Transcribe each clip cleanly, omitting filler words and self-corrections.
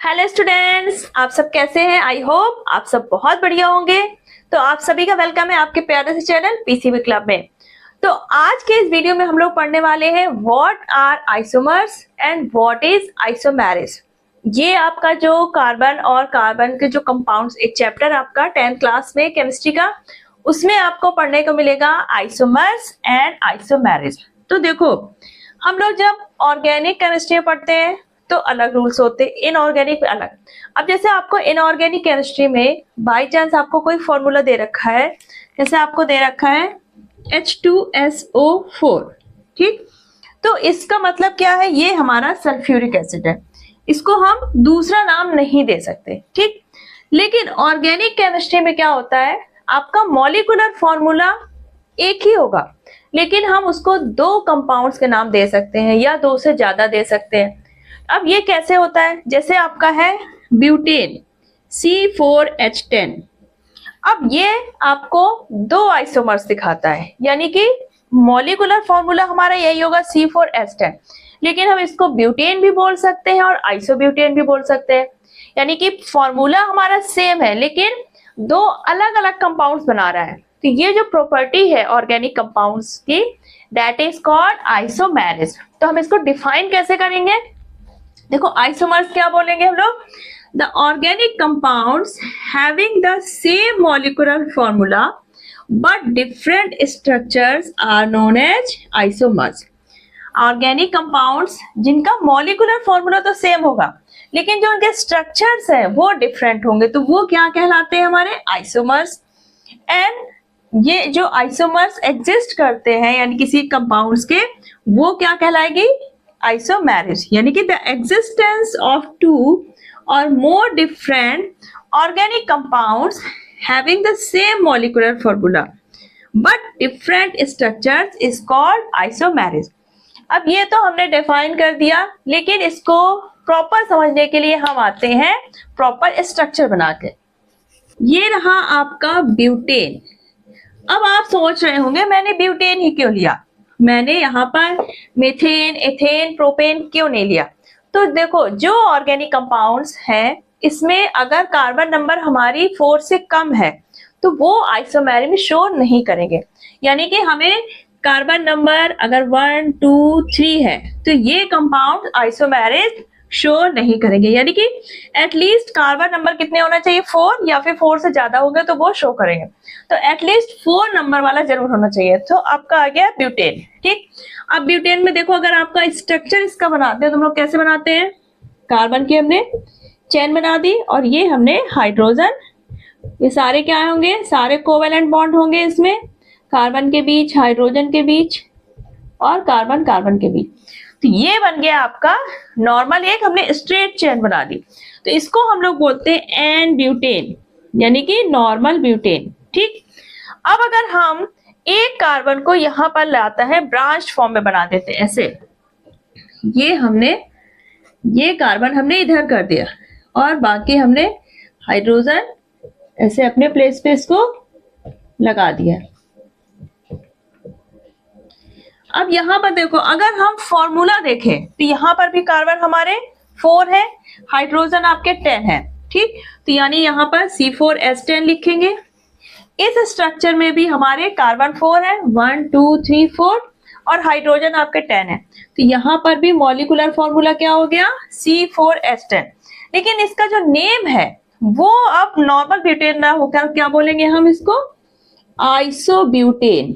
Hello students, आप सब कैसे हैं? आई होप आप सब बहुत बढ़िया होंगे। तो आप सभी का वेलकम है आपके प्यारे से चैनल पीसीबी क्लब में। तो आज के इस वीडियो में हम लोग पढ़ने वाले हैं what are isomers and what is isomerism. ये आपका जो कार्बन और कार्बन के जो कंपाउंड्स, एक चैप्टर आपका 10th क्लास में केमिस्ट्री का, उसमें आपको पढ़ने को मिलेगा आइसोमर्स एंड आइसोमेरिज। तो देखो, हम लोग जब ऑर्गेनिक केमिस्ट्री में पढ़ते हैं तो अलग रूल्स होते हैं, इनऑर्गेनिक अलग। अब जैसे आपको इनऑर्गेनिक केमिस्ट्री में बाय चांस आपको कोई फॉर्मूला दे रखा है, जैसे आपको दे रखा है H2SO4, ठीक? तो इसका मतलब क्या है? ये हमारा सल्फ्यूरिक एसिड है, इसको हम दूसरा नाम नहीं दे सकते, ठीक? लेकिन ऑर्गेनिक केमिस्ट्री में क्या होता है, आपका मॉलिक्यूलर फॉर्मूला एक ही होगा, लेकिन हम उसको दो कंपाउंड्स के नाम दे सकते हैं या दो से ज्यादा दे सकते हैं। अब ये कैसे होता है? जैसे आपका है ब्यूटेन C4H10। अब ये आपको दो आइसोमर्स दिखाता है, यानी कि मॉलिक्यूलर फॉर्मूला हमारा यही होगा C4H10, लेकिन हम इसको ब्यूटेन भी बोल सकते हैं और आइसोब्यूटेन भी बोल सकते हैं। यानी कि फॉर्मूला हमारा सेम है लेकिन दो अलग अलग कंपाउंड्स बना रहा है। तो ये जो प्रॉपर्टी है ऑर्गेनिक कंपाउंड्स की, दैट इज कॉल्ड आइसोमेरिज। तो हम इसको डिफाइन कैसे करेंगे? देखो, आइसोमर्स क्या बोलेंगे हम लोग? The organic compounds having the same molecular formula but different structures are known as isomers. Organic compounds जिनका मॉलिक्यूलर फॉर्मूला तो सेम होगा, लेकिन जो उनके स्ट्रक्चर्स हैं वो डिफरेंट होंगे, तो वो क्या कहलाते हैं? हमारे आइसोमर्स। एंड ये जो आइसोमर्स एग्जिस्ट करते हैं यानी किसी कंपाउंड्स के, वो क्या कहलाएगी? आइसोमेरिज। यानी कि द एग्जिस्टेंस ऑफ टू और more different organic compounds having the same molecular formula but different structures is called isomerism. अब ये तो हमने डिफाइन कर दिया, लेकिन इसको प्रॉपर समझने के लिए हम आते हैं प्रॉपर स्ट्रक्चर बना के। ये रहा आपका ब्यूटेन। अब आप सोच रहे होंगे मैंने ब्यूटेन ही क्यों लिया, मैंने यहाँ पर मीथेन, एथेन, प्रोपेन क्यों नहीं लिया? तो देखो, जो ऑर्गेनिक कंपाउंड्स हैं इसमें अगर कार्बन नंबर हमारी 4 से कम है तो वो आइसोमेरिज में शो नहीं करेंगे। यानी कि हमें कार्बन नंबर अगर 1, 2, 3 है तो ये कंपाउंड आइसोमेरिज शो नहीं करेंगे। यानी कि एटलीस्ट कार्बन नंबर कितने होना चाहिए? 4, या फिर 4 से ज्यादा होंगे तो वो शो करेंगे। तो एटलीस्ट 4 नंबर वाला जरूर होना चाहिए। तो आपका आ गया ब्यूटेन, ठीक? अब ब्यूटेन में देखो, अगर आपका स्ट्रक्चर इसका बनाते हैं तो हम लोग कैसे बनाते हैं? कार्बन की हमने चेन बना दी और ये हमने हाइड्रोजन, ये सारे क्या होंगे? सारे कोवेलेंट बॉन्ड होंगे इसमें, कार्बन के बीच, हाइड्रोजन के बीच और कार्बन कार्बन के बीच। तो ये बन गया आपका नॉर्मल, एक हमने स्ट्रेट चेन बना दी। तो इसको हम लोग बोलते हैं एन ब्यूटेन, यानी कि नॉर्मल ब्यूटेन, ठीक? अब अगर हम एक कार्बन को यहां पर लाता है ब्रांच फॉर्म में बना देते हैं ऐसे, ये कार्बन हमने इधर कर दिया और बाकी हमने हाइड्रोजन ऐसे अपने प्लेस पे इसको लगा दिया। अब यहाँ पर देखो, अगर हम फॉर्मूला देखें तो यहाँ पर भी कार्बन हमारे 4 है, हाइड्रोजन आपके 10 है, ठीक? तो यानी यहाँ पर C4H10 लिखेंगे। इस स्ट्रक्चर में भी हमारे कार्बन 4 है, 1, 2, 3, 4 और हाइड्रोजन आपके 10 है। तो यहाँ पर भी मॉलिक्यूलर फॉर्मूला क्या हो गया? C4H10। लेकिन इसका जो नेम है वो अब नॉर्मल ब्यूटेन ना होकर क्या बोलेंगे हम इसको? आइसोब्यूटेन।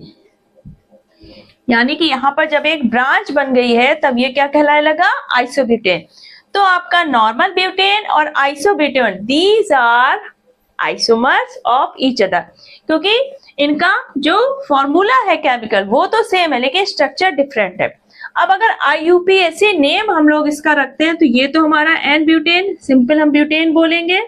यानी कि यहाँ पर जब एक ब्रांच बन गई है तब ये क्या कहलाने लगा? आइसोब्यूटेन। तो आपका नॉर्मल ब्यूटेन और isobutane, these are isomers of each other, क्योंकि इनका जो फॉर्मूला है केमिकल वो तो सेम है लेकिन स्ट्रक्चर डिफरेंट है। अब अगर IUPAC नेम हम लोग इसका रखते हैं तो ये तो हमारा एन ब्यूटेन, सिंपल हम ब्यूटेन बोलेंगे।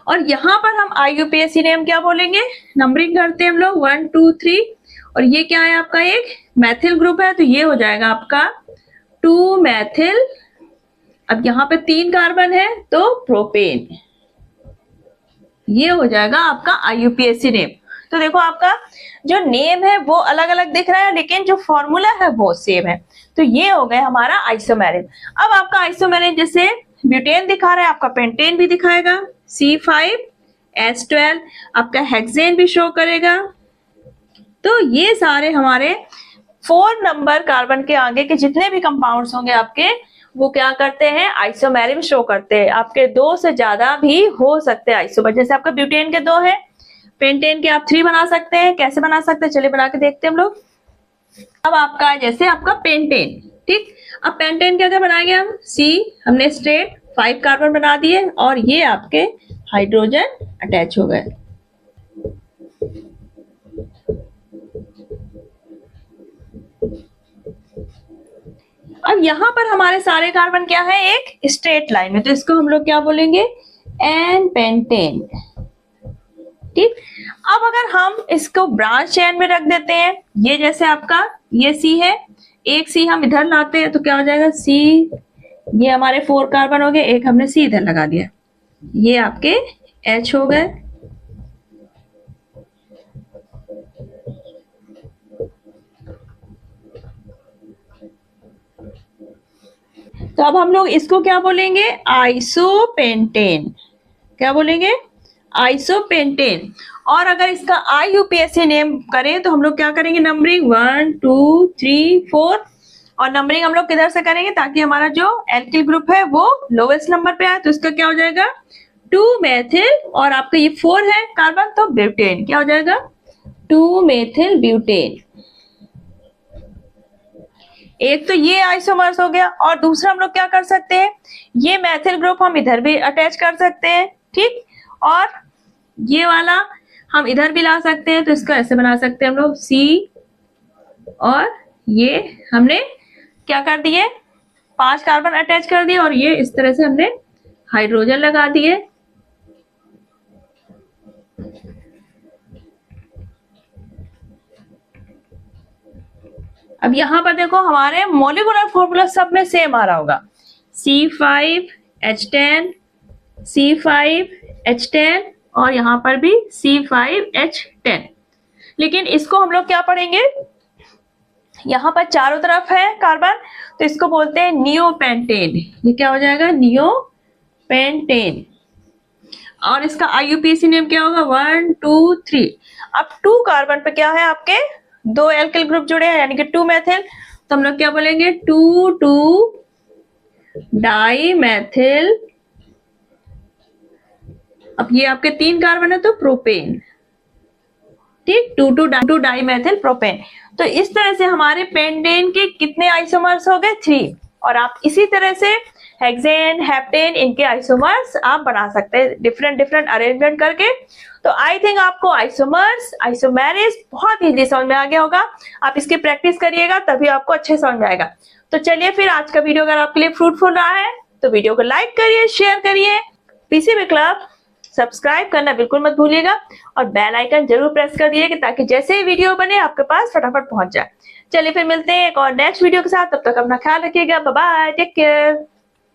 और यहाँ पर हम IUPAC नेम क्या बोलेंगे? नंबरिंग करते हैं हम लोग 1, 2, 3 और ये क्या है आपका? एक मैथिल ग्रुप है तो ये हो जाएगा आपका 2 मैथिल। अब यहाँ पे 3 कार्बन है तो प्रोपेन, ये हो जाएगा आपका IUPAC नेम। तो देखो आपका जो नेम है वो अलग अलग दिख रहा है, लेकिन जो फॉर्मूला है वो सेम है। तो ये हो गया हमारा आइसोमेरिन। अब आपका आइसोमेरिन जैसे ब्यूटेन दिखा रहा है, आपका पेंटेन भी दिखाएगा, C5H12, आपका हेक्सेन भी शो करेगा। तो ये सारे हमारे 4 नंबर कार्बन के आगे के जितने भी कंपाउंड्स होंगे आपके, वो क्या करते हैं, आइसोमेरिन शो करते हैं। आपके 2 से ज्यादा भी हो सकते हैं आइसोमर, जैसे आपका ब्यूटेन के 2 है, पेंटेन के आप 3 बना सकते हैं। कैसे बना सकते हैं, चलिए बना के देखते हैं हम लोग। अब आपका है जैसे आपका पेंटेन, ठीक। अब पेंटेन क्या क्या बनाएंगे हम, हमने स्ट्रेट 5 कार्बन बना दिए और ये आपके हाइड्रोजन अटैच हो गए। अब यहाँ पर हमारे सारे कार्बन क्या है, एक स्ट्रेट लाइन में, तो इसको हम लोग क्या बोलेंगे, एन पेंटेन, ठीक। अब अगर हम इसको ब्रांच चेन में रख देते हैं, ये जैसे आपका ये C है, एक C हम इधर लाते हैं तो क्या हो जाएगा, C, ये हमारे 4 कार्बन हो गए, एक हमने C इधर लगा दिया, ये आपके H हो गए। तो अब हम लोग इसको क्या बोलेंगे, आइसोपेंटेन, क्या बोलेंगे, आइसोपेंटेन। और अगर इसका IUPAC नेम करें तो हम लोग क्या करेंगे, नंबरिंग 1 2 3 4, और नंबरिंग हम लोग किधर से करेंगे, ताकि हमारा जो एल्किल ग्रुप है वो लोवेस्ट नंबर पे आए। तो इसका क्या हो जाएगा, 2 मेथिल, और आपका ये 4 है कार्बन, तो ब्यूटेन, क्या हो जाएगा, 2 मेथिल ब्यूटेन। एक तो ये आइसोमर्स हो गया, और दूसरा हम लोग क्या कर सकते हैं, ये मेथिल ग्रुप हम इधर भी अटैच कर सकते हैं, ठीक। और ये वाला हम इधर भी ला सकते हैं, तो इसका ऐसे बना सकते हैं हम लोग C, और ये हमने क्या कर दिए, 5 कार्बन अटैच कर दिए, और ये इस तरह से हमने हाइड्रोजन लगा दिए। अब यहां पर देखो हमारे मॉलिक्यूलर फॉर्मूला सब में सेम आ रहा होगा, C5H10, C5H10, और यहां पर भी C5H10। लेकिन इसको हम लोग क्या पढ़ेंगे, यहां पर चारों तरफ है कार्बन, तो इसको बोलते हैं नियोपेंटेन। ये क्या हो जाएगा, नियोपेंटेन। और इसका IUPAC नेम क्या होगा, 1 2 3। अब 2 कार्बन पे क्या है, आपके 2 एल्किल ग्रुप जुड़े हैं, यानी कि 2 मेथिल, तो हम लोग क्या बोलेंगे, 2 2 डाई मेथिल। अब ये आपके 3 कार्बन है तो प्रोपेन, ठीक, 2 डाई मेथिल प्रोपेन। तो इस तरह से हमारे पेंटेन के कितने आइसोमर्स हो गए, 3। और आप इसी तरह से हेक्सेन, हेप्टेन, इनके आइसोमर्स आप बना सकते हैं डिफरेंट अरेंजमेंट करके। तो आई थिंक आपको आइसोमर्स, आइसोमेरिस बहुत इजी समझ में आ गया होगा। आप इसकी प्रैक्टिस करिएगा तभी आपको अच्छे समझ में आएगा। तो चलिए फिर आज का वीडियो अगर आपके लिए फ्रूटफुल रहा है तो वीडियो को लाइक करिए, शेयर करिए, पीसीबी क्लब सब्सक्राइब करना बिल्कुल मत भूलिएगा, और बेल आइकन जरूर प्रेस कर दिए ताकि जैसे ही वीडियो बने आपके पास फटाफट पहुंच जाए। चलिए फिर मिलते हैं एक और नेक्स्ट वीडियो के साथ, तब तक अपना ख्याल रखिएगा, बाय बाय, टेक केयर।